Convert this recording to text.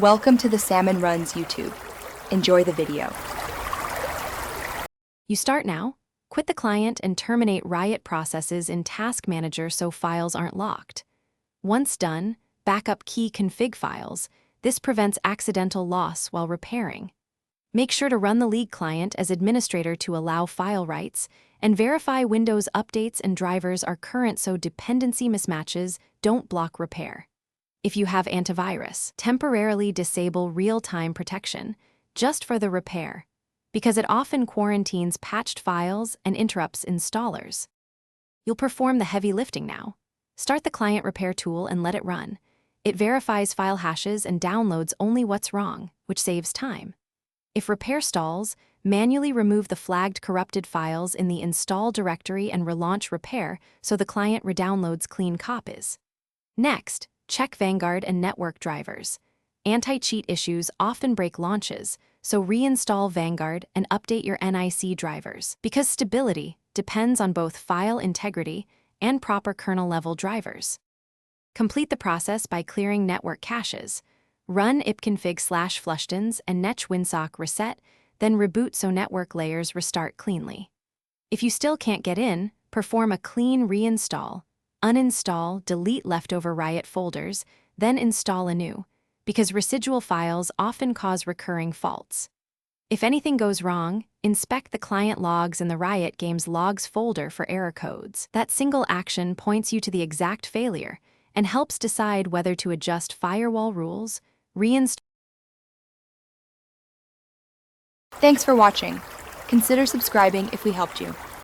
Welcome to the Salmon Runs YouTube. Enjoy the video. You start now, quit the client and terminate Riot processes in Task Manager so files aren't locked. Once done, backup key config files. This prevents accidental loss while repairing. Make sure to run the league client as administrator to allow file writes, and verify Windows updates and drivers are current so dependency mismatches don't block repair. If you have antivirus, temporarily disable real-time protection just for the repair, because it often quarantines patched files and interrupts installers. You'll perform the heavy lifting now. Start the client repair tool and let it run. It verifies file hashes and downloads only what's wrong, which saves time. If repair stalls, manually remove the flagged corrupted files in the install directory and relaunch repair so the client redownloads clean copies. Next, check Vanguard and network drivers. Anti-cheat issues often break launches, so reinstall Vanguard and update your NIC drivers, because stability depends on both file integrity and proper kernel-level drivers. Complete the process by clearing network caches. Run ipconfig/flushtons and netwinsock reset, then reboot so network layers restart cleanly. If you still can't get in, perform a clean reinstall. Uninstall, delete leftover Riot folders, then install anew, because residual files often cause recurring faults. If anything goes wrong, inspect the client logs in the Riot Games logs folder for error codes. That single action points you to the exact failure and helps decide whether to adjust firewall rules, reinstall. Thanks for watching. Consider subscribing if we helped you.